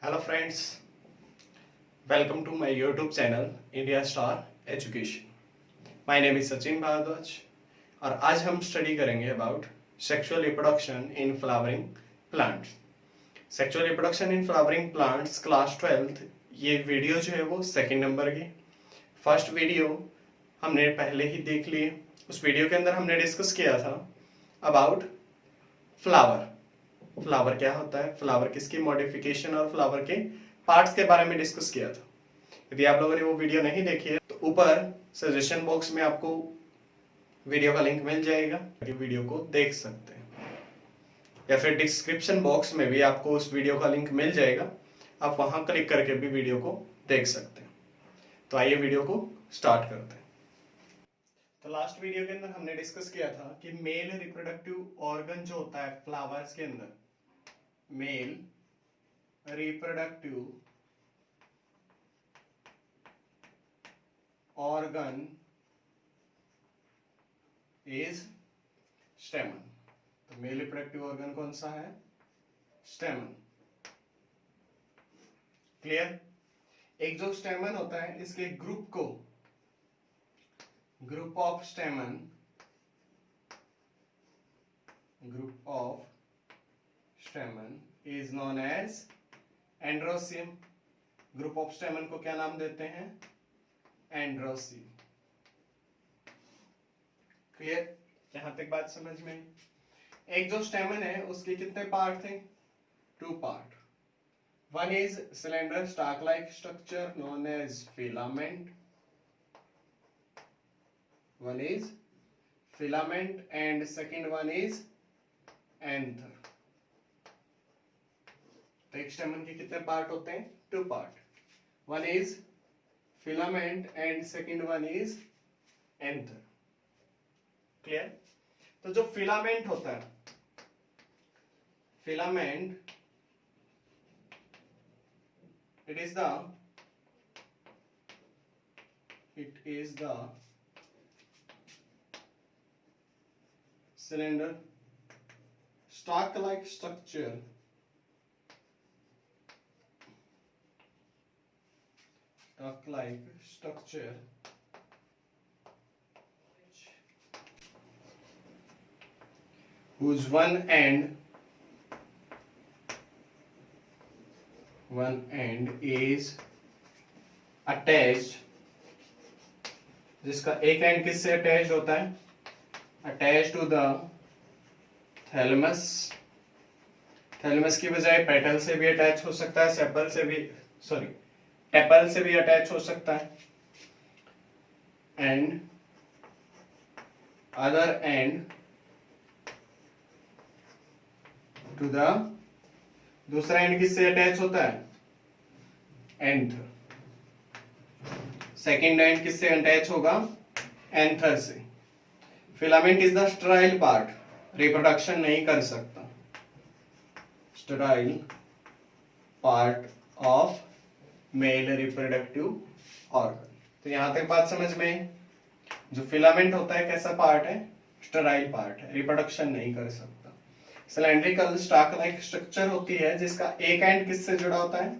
Hello friends, welcome to my YouTube channel India Star Education. My name is Sachin Bharadwaj और आज हम study करेंगे about sexual reproduction in flowering plants. Sexual reproduction in flowering plants class 12th, ये video जो है वो second number की। First video हमने पहले ही देख लिए। उस वीडियो के अंदर हमने डिस्कस किया था अबाउट फ्लावर। फ्लावर क्या होता है, फ्लावर किसकी मॉडिफिकेशन और फ्लावर के पार्ट्स के बारे में डिस्कस किया था। यदि आप लोगों ने वो वीडियो नहीं देखी है तो ऊपर सजेशन बॉक्स में आपको वीडियो का लिंक मिल जाएगा, वीडियो को देख सकते हैं, या फिर डिस्क्रिप्शन बॉक्स में भी आपको उस वीडियो का लिंक मिल जाएगा, आप वहां क्लिक करके भी वीडियो को देख सकते हैं। तो आइए वीडियो को स्टार्ट करते हैं। तो लास्ट वीडियो के अंदर हमने डिस्कस किया था कि मेल रिप्रोडक्टिव ऑर्गन जो होता है फ्लावर्स के अंदर, male reproductive organ is stamen। तो मेल रिप्रोडक्टिव ऑर्गन कौन सा है? स्टेमन। क्लियर? एक जो स्टेमन होता है इसके ग्रुप को, group of stamen, group of stamen is known as androecium. Group of stamen को क्या नाम देते हैं? एंड्रोसियम। क्लियर? यहां तक बात समझ में? एक जो स्टेमन है उसके कितने पार्ट थे? 2 part. One is cylinder stalk like structure known as filament, one is filament and second one is anther. तो एक स्टेमन के कितने पार्ट होते हैं? 2 part. One is filament and second one is anther. Clear? तो जो filament होता है, filament it is the cylinder stalk like structure whose one end is attached, जिसका एक एंड किससे अटैच होता है? Attach to the thalamus. Thalamus की बजाय पेटल से भी अटैच हो सकता है, सेपल से भी, सॉरी टेपल से भी अटैच हो सकता है। And other end to the, दूसरा एंड किससे अटैच होता है? एंथर। सेकेंड एंड किससे अटैच होगा? एंथर से। Filament is the sterile part, reproduction नहीं कर सकता। Sterile part of male reproductive organ. तो यहां तक बात समझ में? जो फिलामेंट होता है कैसा पार्ट है? स्टेराइल पार्ट है, रिप्रोडक्शन नहीं कर सकता। सिलेंड्रिकल स्टाक लाइक स्ट्रक्चर होती है जिसका एक एंड किससे जुड़ा होता है?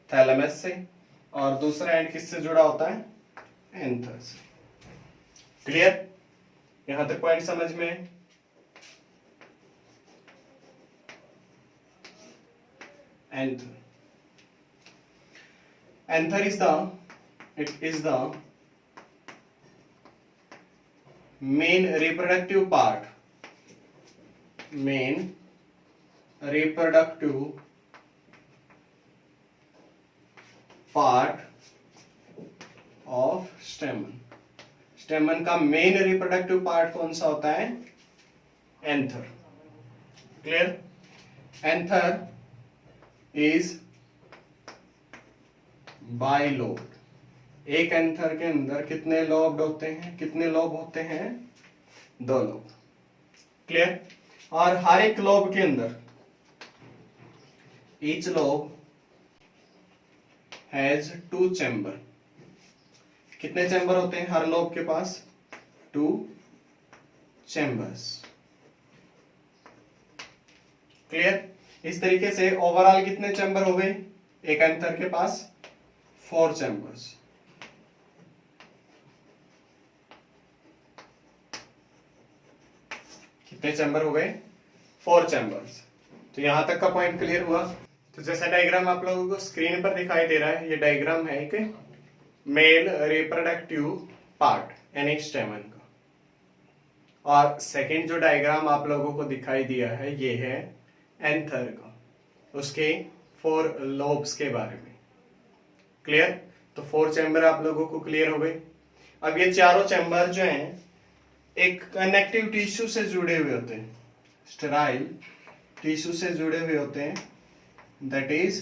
थैलेमस से, और दूसरा एंड किससे जुड़ा होता है? एंथर से। क्लियर? यहां तक पॉइंट समझ में? Anther, anther is the main reproductive part, main reproductive part of स्टेमन। स्टेमन का मेन रिप्रोडक्टिव पार्ट कौन सा होता है? Anther. Clear? Anther is bilobed. एक एंथर के अंदर कितने लोब्ड होते हैं? कितने लोब होते हैं? 2 लोब। क्लियर? और हर एक लोब के अंदर, ईच लोब हैज 2 चैम्बर। कितने चैम्बर होते हैं हर लोब के पास? 2 चैम्बर्स। क्लियर? इस तरीके से ओवरऑल कितने चैम्बर हो गए? एक एंथर के पास 4 चैम्बर्स। कितने चैम्बर हो गए? 4 चैम्बर्स। तो यहां तक का पॉइंट क्लियर हुआ। तो जैसा डायग्राम आप लोगों को स्क्रीन पर दिखाई दे रहा है, ये डायग्राम है एक मेल रिप्रोडक्टिव पार्ट यानी स्टेमन का। और सेकंड जो डायग्राम आप लोगों को दिखाई दिया है ये है एंथर का, उसके 4 लोब्स के बारे में। क्लियर? तो 4 चैम्बर आप लोगों को क्लियर हो गए। अब ये चारों चैम्बर जो हैं एक कनेक्टिव टिश्यू से जुड़े हुए होते हैं, स्टेराइल टिश्यू से जुड़े हुए होते हैं, that is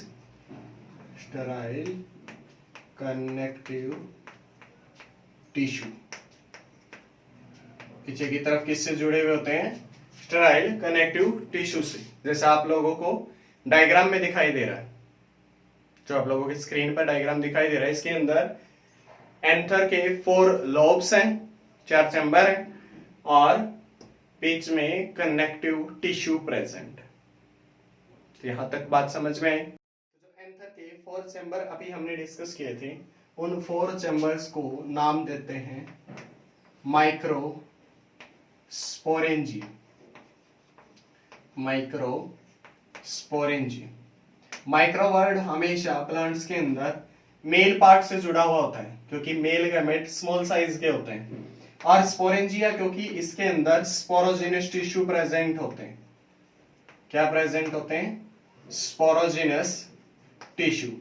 sterile connective tissue. पीछे की तरफ किससे जुड़े हुए होते हैं? स्टेराइल कनेक्टिव टिश्यू से, जैसा आप लोगों को डायग्राम में दिखाई दे रहा है, जो आप लोगों की स्क्रीन पर डायग्राम दिखाई दे रहा है। इसके अंदर एंथर के 4 लोब्स हैं, 4 चैम्बर हैं और बीच में कनेक्टिव टिश्यू प्रेजेंट। तो यहां तक बात समझ में आई। जो एंथर के 4 चैम्बर अभी हमने डिस्कस किए थे, उन 4 चैम्बर्स को नाम देते हैं micro sporangia. Micro sporangia. Micro word हमेशा प्लांट्स के अंदर मेल पार्ट से जुड़ा हुआ होता है, क्योंकि मेल गैमेट स्मॉल साइज के होते हैं, और स्पोरेंजिया क्योंकि इसके अंदर स्पोरोजिनस टिश्यू प्रेजेंट होते हैं। क्या प्रेजेंट होते हैं? Sporogenous tissue.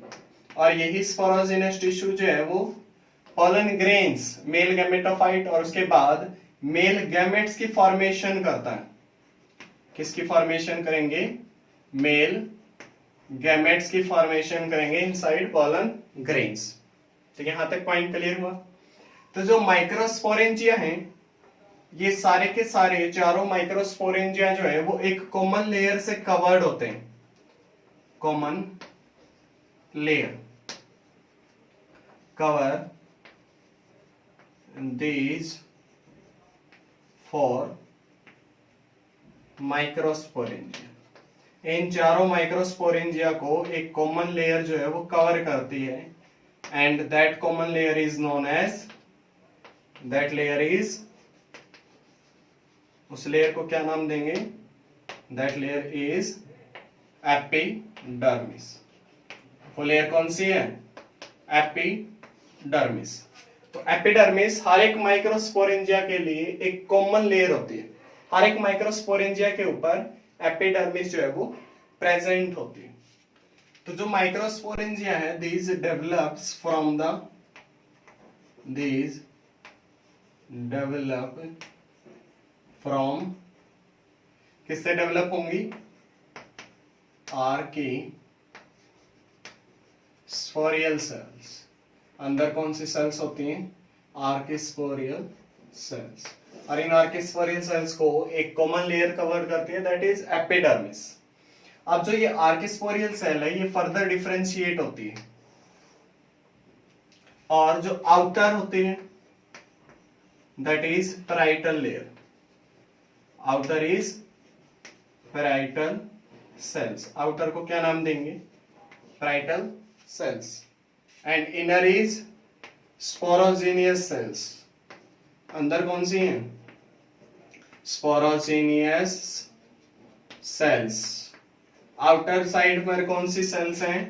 और यही स्पोरोजिनस टिश्यू जो है वो पोलन ग्रेन्स, मेल गैमेटोफाइट, और उसके बाद मेल गैमेट्स की फॉर्मेशन करता है। किसकी फॉर्मेशन करेंगे? मेल गैमेट्स की फॉर्मेशन करेंगे इनसाइड पोलन ग्रेन्स। तो यहां तक पॉइंट क्लियर हुआ। तो जो माइक्रोस्पोरेंजिया हैं, ये सारे के सारे चारों माइक्रोस्पोरेंजिया जो है वो एक कॉमन लेयर से कवर्ड होते हैं। Common layer cover these 4 microsporangia. इन चारों माइक्रोस्पोरेंजिया को एक कॉमन लेयर जो है वो कवर करती है, and that common layer is known as, that layer is, उस लेयर को क्या नाम देंगे? That layer is epidermis. वो लेयर कौन सी है? एपिडर्मिस। तो एपिडर्मिस हर एक माइक्रोस्पोरेंजिया के लिए एक कॉमन लेयर होती है। हर एक माइक्रोस्पोरेंजिया के ऊपर एपिडर्मिस जो है वो प्रेजेंट होती है। तो जो माइक्रोस्पोरेंजिया है, these develops from किससे डेवलप होंगी? Archesporial cells. अंदर कौन सी सेल्स होती हैं? Archesporial cells. और इन आर्किस्पोरियल सेल्स को एक कॉमन लेयर कवर करती है, दैट इज एपिडर्मिस। अब जो ये आर्किस्पोरियल सेल है ये फर्दर डिफरेंशिएट होती है, और जो आउटर होती है that is parietal layer. Outer is parietal cells. Outer को क्या नाम देंगे? Parietal cells. And inner is sporogenous cells. अंदर कौन सी हैं? स्पोरोजिनियस सेल्स। आउटर साइड पर कौन सी सेल्स हैं?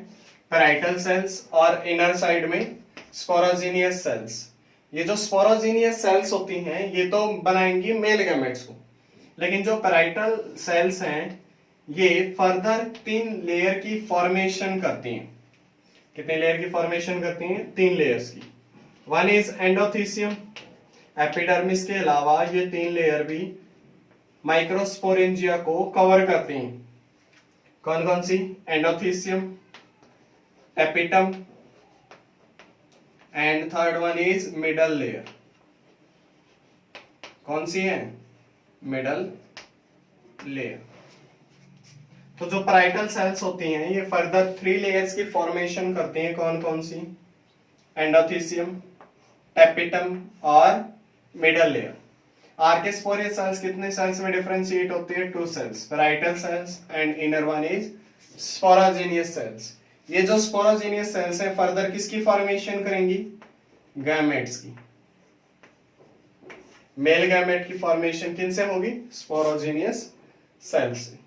Parietal cells. और इनर साइड में स्पोरोजिनियस सेल्स। ये जो स्पोरोजिनियस सेल्स होती हैं ये तो बनाएंगी मेल गैमेट्स को, लेकिन जो पैराइटल सेल्स हैं ये फर्दर 3 लेयर की फॉर्मेशन करती हैं। कितने लेयर की फॉर्मेशन करती हैं? 3 लेयर्स की। One is endothecium. एपिडर्मिस के अलावा ये 3 लेयर भी माइक्रोस्पोरेंजिया को कवर करती हैं। कौन कौन सी? Endothecium, tapetum, and third one is middle layer. कौन सी है? Middle layer. तो जो पैराइटल सेल्स होती हैं ये फर्दर 3 लेयर्स की फॉर्मेशन करती हैं। कौन कौन सी? एंडोथीसियम, एपिटम और मिडल लेयर। आर्किस्पोरियल सेल्स कितने सेल्स में डिफरेंशिएट होती है? 2 cells, parietal cells and inner one is sporogenous cells. ये जो स्पोरोजेनियस सेल्स हैं फर्दर किसकी फॉर्मेशन करेंगी? गैमेट्स की। मेल गैमेट की फॉर्मेशन किन से होगी? स्पोरोजेनियस सेल से।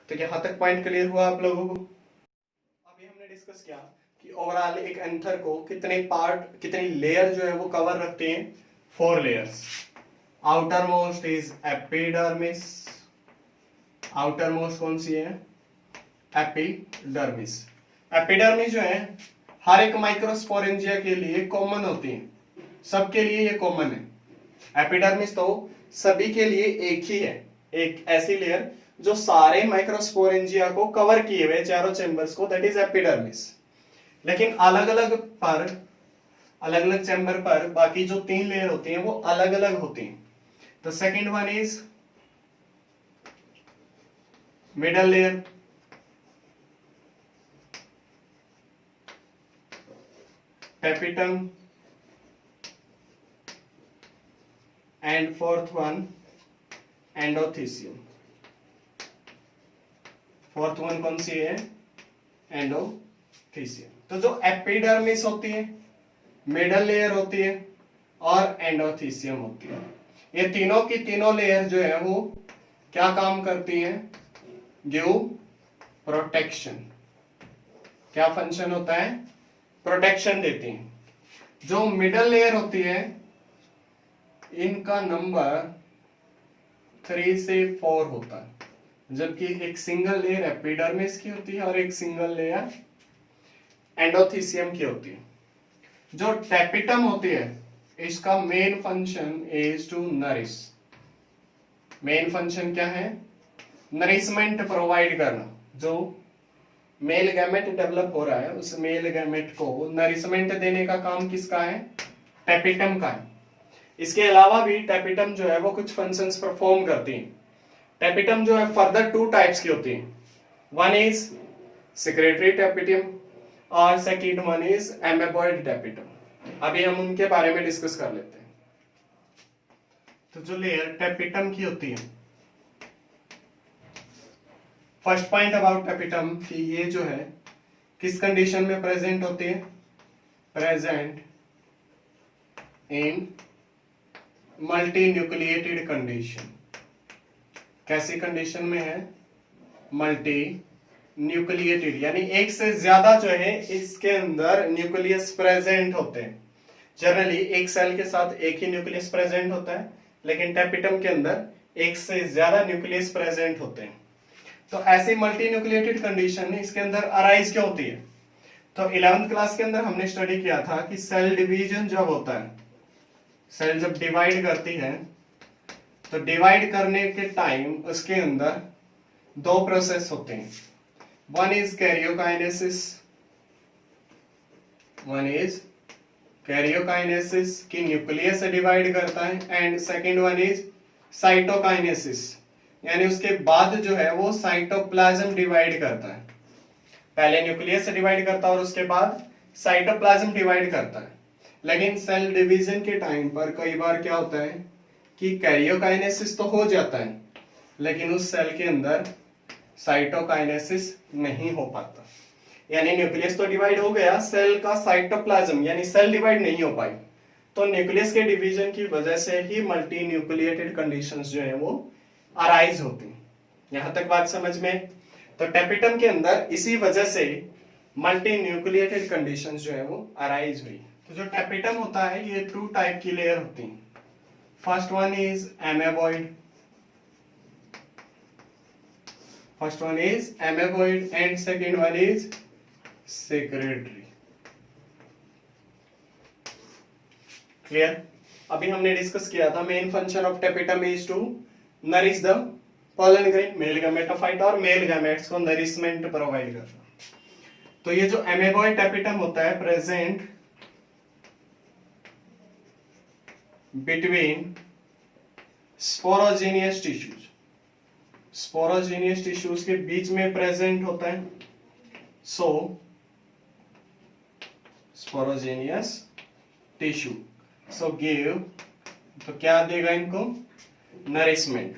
तो यहाँ तक पॉइंट क्लियर हुआ आप लोगों को? अभी हमने डिस्कस किया कि ओवरऑल एक एंथर को कितने पार्ट, कितनी लेयर जो है वो कवर रखते हैं? 4 layers. Outer most is epidermis. Outer most कौन सी है? एपिडर्मिस। एपिडर्मिस जो है हर एक माइक्रोस्पोरेंजिया के लिए कॉमन होती है, सबके लिए ये कॉमन है। एपिडर्मिस तो सभी के लिए एक ही है, एक ऐसी लेयर जो सारे माइक्रोस्पोरेंजिया को कवर किए हुए चारों चैम्बर्स को, दैट इज एपिडर्मिस। लेकिन अलग अलग चैम्बर पर बाकी जो 3 लेयर होती हैं वो अलग अलग होती हैं। The second one is middle layer, tapetum, and fourth one endothecium. Fourth one कौन सी है? एंडोथीसियम। तो जो एपिडर्मिस होती है, मिडल लेयर होती है और एंडोथीसियम होती है, ये तीनों की तीनों लेयर जो है वो क्या काम करती हैं? Give protection. क्या फंक्शन होता है? प्रोटेक्शन देती हैं। जो मिडल लेयर होती है इनका नंबर 3 से 4 होता है, जबकि एक सिंगल लेयर एपिडर्मिस की होती है और एक सिंगल लेयर एंडोथीसियम की होती है। जो टेपिटम होती है इसका main function is to nourish. Main function क्या है? नरिशमेंट प्रोवाइड करना। जो मेल गैमेट डेवलप हो रहा है उस मेल गैमेट को नरिशमेंट देने का काम किसका है? टेपिटम का है। इसके अलावा भी टेपिटम जो है वो कुछ फंक्शंस परफॉर्म करती है। टेपिटम जो है फर्दर 2 टाइप्स की होती है। वन इज सेक्रेटरी टेपिटम और सेकंड वन इज एमेबॉइड टेपिटम। अभी हम उनके बारे में डिस्कस कर लेते हैं। तो जो लेयर टेपिटम की होती है, फर्स्ट पॉइंट अबाउट टेपिटम कि ये जो है किस कंडीशन में प्रेजेंट होती है? Present in multi nucleated condition. कैसी कंडीशन में है? मल्टी न्यूक्लिएटेड, यानी एक से ज्यादा जो है इसके अंदर न्यूक्लियस प्रेजेंट होते हैं। जनरली एक सेल के साथ एक ही न्यूक्लियस प्रेजेंट होता है, लेकिन टेपिटम के अंदर एक से ज्यादा न्यूक्लियस प्रेजेंट होते हैं। तो ऐसी मल्टी न्यूक्लिएटेड कंडीशन इसके अंदर अराइज क्यों होती है? तो 11th क्लास के अंदर हमने स्टडी किया था कि सेल डिवीजन जब होता है, सेल जब डिवाइड करती है तो डिवाइड करने के टाइम उसके अंदर 2 प्रोसेस होते हैं। One is karyokinesis, one is karyokinesis की न्यूक्लियस से डिवाइड करता है, and second one is cytokinesis, यानी उसके बाद जो है वो साइटोप्लाज्म डिवाइड करता है। पहले न्यूक्लियस से डिवाइड करता है और उसके बाद साइटोप्लाज्म डिवाइड करता है। लेकिन सेल डिवीजन के टाइम पर कई बार क्या होता है कि कैरियोकाइनेसिस तो हो जाता है, लेकिन उस सेल के अंदर साइटोकाइनेसिस नहीं हो पाता। यानी न्यूक्लियस तो डिवाइड हो गया, सेल का साइटोप्लाज्म यानी सेल डिवाइड नहीं हो पाई। तो न्यूक्लियस के डिवीजन की वजह से ही मल्टी न्यूक्लिएटेड कंडीशंस जो है वो अराइज होती हैं। यहां तक बात समझ में? तो टेपिटम के अंदर इसी वजह से मल्टी न्यूक्लिएटेड कंडीशंस जो है वो अराइज हुई। तो जो टेपिटम होता है ये 2 टाइप की लेयर होती हैं। First one is amoeboid, first one is amoeboid and second one is secretory. Clear? अभी हमने डिस्कस किया था main function of tapetum is to nourish the pollen grain, male gametophyte और मेल गैमेट्स को nourishment provide करना। तो ये जो एमेबॉइड टेपिटम होता है present between sporogenous tissues, sporogenous tissues के बीच में प्रेजेंट होता है। सो स्पोरोजेनियस टिश्यू, सो गिव, तो क्या देगा इनको? नरिशमेंट।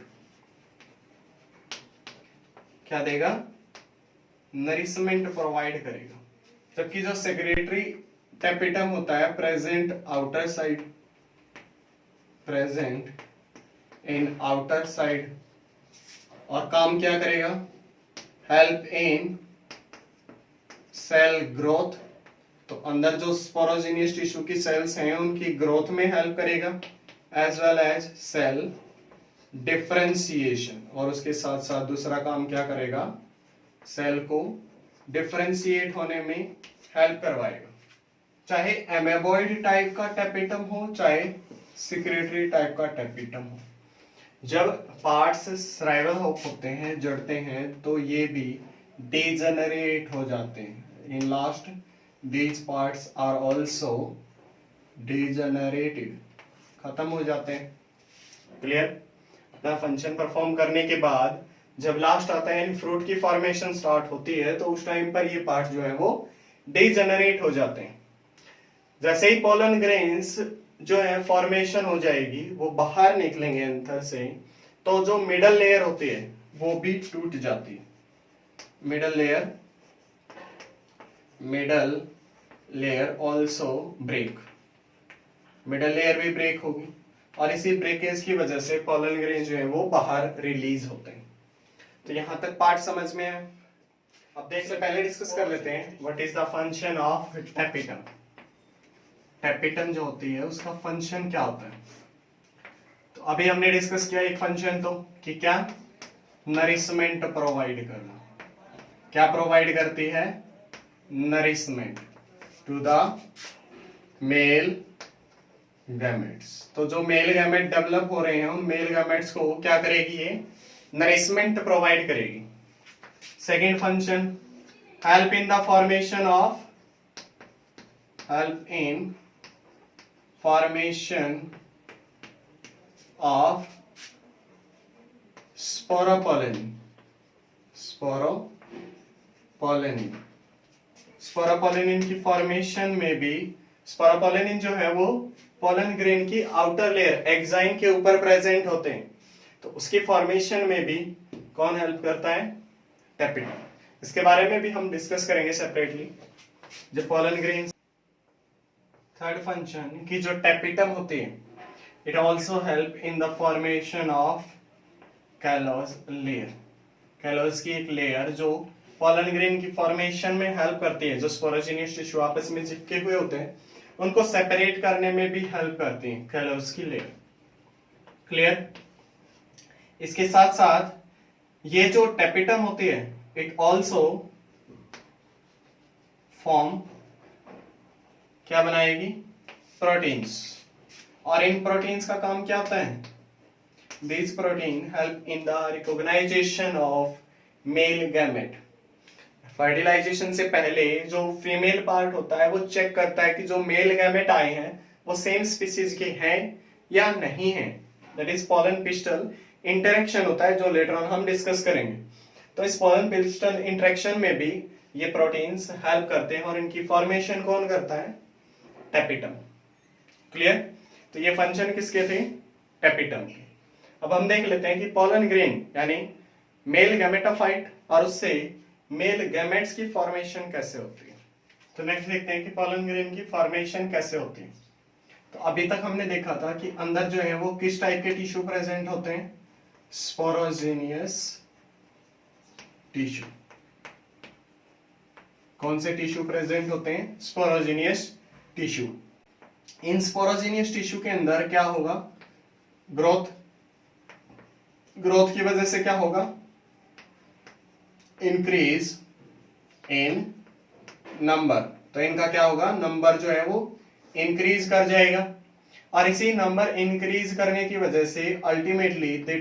क्या देगा? नरिशमेंट प्रोवाइड करेगा। जबकि जो सेक्रेटरी टैपिटम होता है present outer side, present in outer side, और काम क्या करेगा, हेल्प इन सेल ग्रोथ, तो अंदर जो स्पोरोजिनियस टिश्यू की सेल्स हैं उनकी ग्रोथ में हेल्प करेगा, as well as cell differentiation, और उसके साथ साथ दूसरा काम क्या करेगा, सेल को डिफरेंशिएट होने में हेल्प करवाएगा। चाहे एमेबॉइड टाइप का टैपिटम हो, चाहे सिक्रेटरी टाइप का टैपिटम हो, जब पार्ट्स श्राइवल होते हैं, जड़ते हैं, तो ये भी डिजेनरेट हो जाते हैं। In last these parts are also degenerated, खत्म हो जाते हैं। क्लियर? अपना फंक्शन परफॉर्म करने के बाद जब लास्ट आता है यानी फ्रूट की फॉर्मेशन स्टार्ट होती है, तो उस टाइम पर ये पार्ट जो है वो डिजेनरेट हो जाते हैं। जैसे ही पोलन ग्रेन्स जो है फॉर्मेशन हो जाएगी, वो बाहर निकलेंगे अंदर से, तो जो मिडल लेयर होती है वो भी टूट जाती है। Middle layer also break, middle layer भी ब्रेक होगी, और इसी ब्रेकेज की वजह से पोलन ग्रेन जो है वो बाहर रिलीज होते हैं। तो यहां तक पार्ट समझ में है। अब देख से पहले डिस्कस कर लेते हैं what is the function of tapetum. Tapetum जो होती है उसका फंक्शन क्या होता है, तो अभी हमने डिस्कस किया एक फंक्शन, तो कि क्या, नरिशमेंट प्रोवाइड करना। क्या प्रोवाइड करती है, nourishment to the male gametes. तो जो मेल गैमेट डेवलप हो रहे हैं उन मेल गैमेट्स को क्या करेगी, ये नरिशमेंट प्रोवाइड करेगी। Second function, help in the formation of sporopollenin. Sporopollenin की फॉर्मेशन में भी, स्पोरोपोलेनिन जो है वो पोलन ग्रेन की आउटर लेयर एक्साइन के ऊपर प्रेजेंट होते हैं, तो उसकी फॉर्मेशन में भी कौन हेल्प करता है, टैपिटम। इसके बारे में भी हम डिस्कस करेंगे सेपरेटली जब पोलन ग्रेन। थर्ड फंक्शन की जो टैपिटम होती है, it also help in the formation of callose layer. Callus की एक लेयर जो पोलन ग्रेन की फॉर्मेशन में हेल्प करती है, जो स्पोरोजिनियस टिश्यू आपस में चिपके हुए होते हैं उनको सेपरेट करने में भी हेल्प करती है कैलोस की लेयर। क्लियर? इसके साथ साथ ये जो टैपिटम होती है, इट आल्सो फॉर्म क्या बनाएगी, प्रोटीन्स। और इन प्रोटीन्स का काम क्या होता है, this protein help in the recognisation of male gamete. Fertilisation से पहले जो फीमेल पार्ट होता है वो चेक करता है कि जो मेल गैमेट आए हैं वो सेम स्पीसीज के हैं या नहीं है। That is pollen pistol interaction होता है, जो लेटर ऑन हम डिस्कस करेंगे। तो इस पोलन पिस्टल इंटरेक्शन में भी ये प्रोटीन्स हेल्प करते हैं, और इनकी फॉर्मेशन कौन करता है, टैपिटम। क्लियर? तो ये फंक्शन किसके थे, टैपिटम के। अब हम देख लेते हैं कि पोलन ग्रेन यानी मेल गैमेटोफाइट और उससे मेल गैमेट्स की फॉर्मेशन कैसे होती है। तो नेक्स्ट देखते हैं कि पोलन ग्रेन की फॉर्मेशन कैसे होती है। तो अभी तक हमने देखा था कि अंदर जो है वो किस टाइप के टिश्यू प्रेजेंट होते हैं, स्पोरोजिनियस टिश्यू। कौन से टिश्यू प्रेजेंट होते हैं, स्पोरोजिनियस टिश्यू। इन स्पोरोजिनियस टिश्यू के अंदर क्या होगा, ग्रोथ की वजह से क्या होगा, इंक्रीज इन नंबर। तो इनका क्या होगा, नंबर जो है वो इंक्रीज कर जाएगा, और इसी नंबर इंक्रीज करने की वजह से ultimately they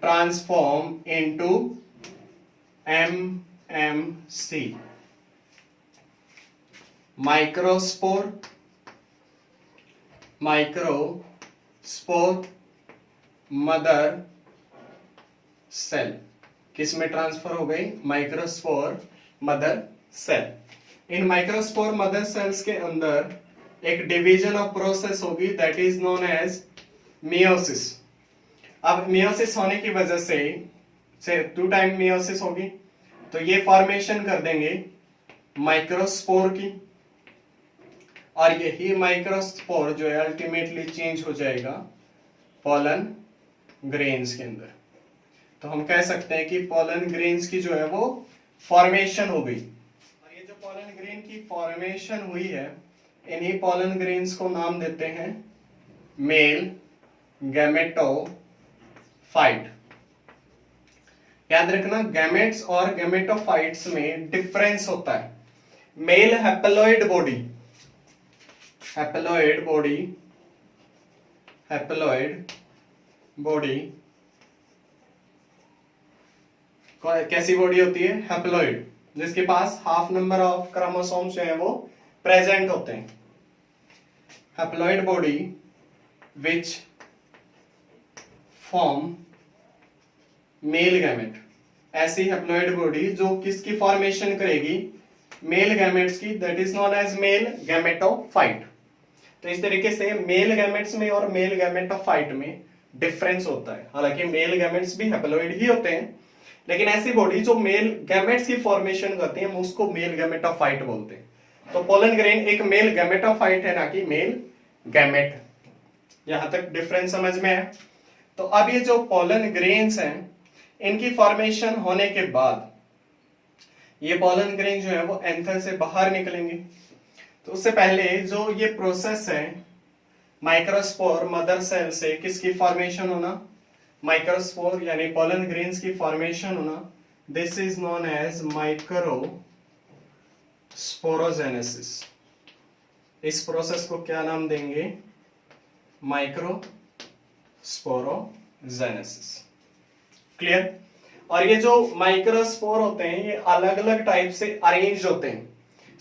transform into MMC, microspore mother cell. किस में ट्रांसफर हो गई, माइक्रोस्पोर मदर सेल। इन माइक्रोस्पोर मदर सेल्स के अंदर एक डिवीजन ऑफ प्रोसेस होगी, that is known as meiosis. अब मियोसिस होने की वजह से 2 टाइम मियोसिस होगी, तो ये फॉर्मेशन कर देंगे माइक्रोस्पोर की, और यही माइक्रोस्पोर जो है अल्टीमेटली चेंज हो जाएगा पोलन ग्रेन्स के अंदर। तो हम कह सकते हैं कि पोलन ग्रेन्स की जो है वो फॉर्मेशन हो गई। और ये जो पोलन ग्रेन की फॉर्मेशन हुई है, इन्हीं पोलन ग्रेन्स को नाम देते हैं मेल गैमेटोफाइट। याद रखना, गैमेट्स और गैमेटोफाइट्स में डिफरेंस होता है। मेल हैप्लॉइड बॉडी कैसी बॉडी होती है? हैप्लॉइड, जिसके पास हाफ नंबर ऑफ क्रोमोसोम्स जो है वो प्रेजेंट होते हैं। Haploid body which form male gamete, ऐसी हैप्लॉइड बॉडी जो किसकी फॉर्मेशन करेगी? मेल गैमेट्स की, that is known as male gametophyte. तो इस तरीके से मेल गैमेट्स में और मेल गैमेटोफाइट में डिफरेंस होता है। हालांकि मेल गैमेट्स भी हैप्लॉइड ही होते हैं, लेकिन ऐसी बॉडी जो मेल गैमेट्स की फॉर्मेशन करती है, हम उसको मेल गैमेटोफाइट बोलते हैं। तो पोलन ग्रेन एक मेल गैमेटोफाइट है, ना कि मेल गैमेट। यहां तक डिफरेंस समझ में है? तो अब ये जो पोलन ग्रेन्स हैं, इनकी फॉर्मेशन होने के बाद ये पोलन ग्रेन जो है वो एंथर से बाहर निकलेंगे। तो उससे पहले जो ये प्रोसेस है माइक्रोस्पोर मदर सेल से किसकी फॉर्मेशन होना? माइक्रोस्पोर यानी पोलन ग्रेन्स की फॉर्मेशन होना, this is known as microsporogenesis. इस प्रोसेस को क्या नाम देंगे? माइक्रोस्पोरोजेनेसिस। क्लियर? और ये जो माइक्रोस्पोर होते हैं, ये अलग अलग टाइप से अरेंज होते हैं।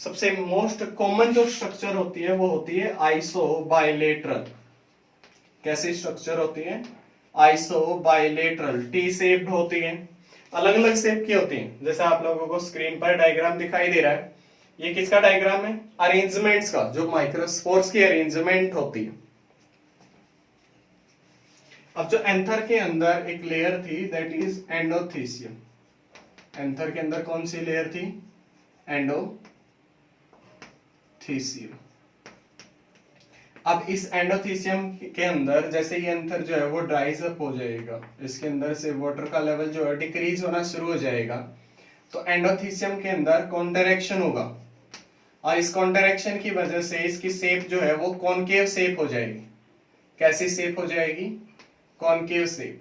सबसे मोस्ट कॉमन जो स्ट्रक्चर होती है वो होती है आइसोबाइलेटरल। कैसी स्ट्रक्चर होती है? आइसोबाइलेटरल, टी शेप्ड होती है, अलग अलग शेप की होती है। जैसे आप लोगों को स्क्रीन पर डायग्राम दिखाई दे रहा है, ये किसका डायग्राम है? अरेंजमेंट्स का, जो माइक्रोस्पोर्स की अरेंजमेंट होती है। अब जो एंथर के अंदर एक लेयर थी, दैट इज एंडोथीसियम। एंथर के अंदर कौन सी लेयर थी? एंडोथीसियम। अब इस एंडोथीसियम के अंदर जैसे ये एंथर जो है वो ड्राइज अप हो जाएगा, इसके अंदर से वाटर का लेवल जो है डिक्रीज होना शुरू हो जाएगा, तो एंडोथीसियम के अंदर कॉन्ट्रैक्शन होगा, और इस कॉन्ट्रैक्शन की वजह से इसकी शेप जो है वो कॉनकेव शेप हो जाएगी। कैसी शेप हो जाएगी? Concave shape.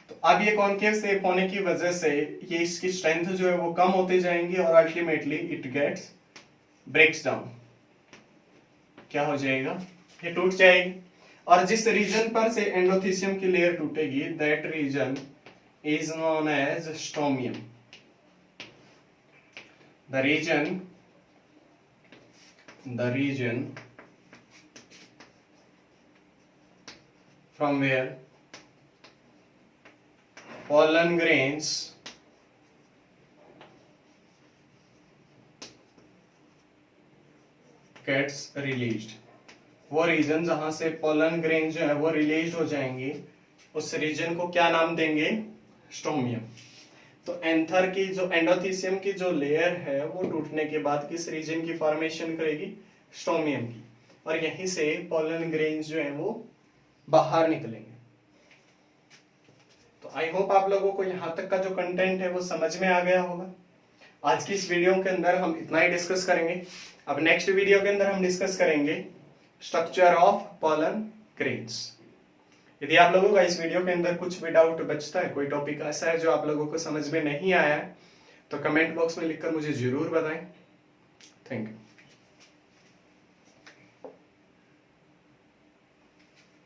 तो अब ये कॉनकेव शेप होने की वजह से ये इसकी स्ट्रेंथ जो है वो कम होती जाएंगी, और ultimately it gets breaks down. क्या हो जाएगा? ये टूट जाएगी। और जिस रीजन पर से एंडोथीसियम की लेयर टूटेगी, that region is known as stomium. The region from where pollen grains gets released, वो रीजन जहां से पोलन ग्रेन जो है वो रिलीज हो जाएंगे, उस रीजन को क्या नाम देंगे? स्टोमियम। तो एंथर की जो एंडोथीसियम की जो लेयर है वो टूटने के बाद किस रीजन की फॉर्मेशन करेगी? स्टोमियम की, और यहीं से पोलन ग्रेन्स जो है वो बाहर निकलेंगे। तो आई होप आप लोगों को यहां तक का जो कंटेंट है वो समझ में आ गया होगा। आज की इस वीडियो के अंदर हम इतना ही डिस्कस करेंगे। अब नेक्स्ट वीडियो के अंदर हम डिस्कस करेंगे स्ट्रक्चर ऑफ पोलन ग्रेन्स। यदि आप लोगों का इस वीडियो के अंदर कुछ भी डाउट बचता है, कोई टॉपिक ऐसा है जो आप लोगों को समझ में नहीं आया है, तो कमेंट बॉक्स में लिखकर मुझे जरूर बताएं। Thank you.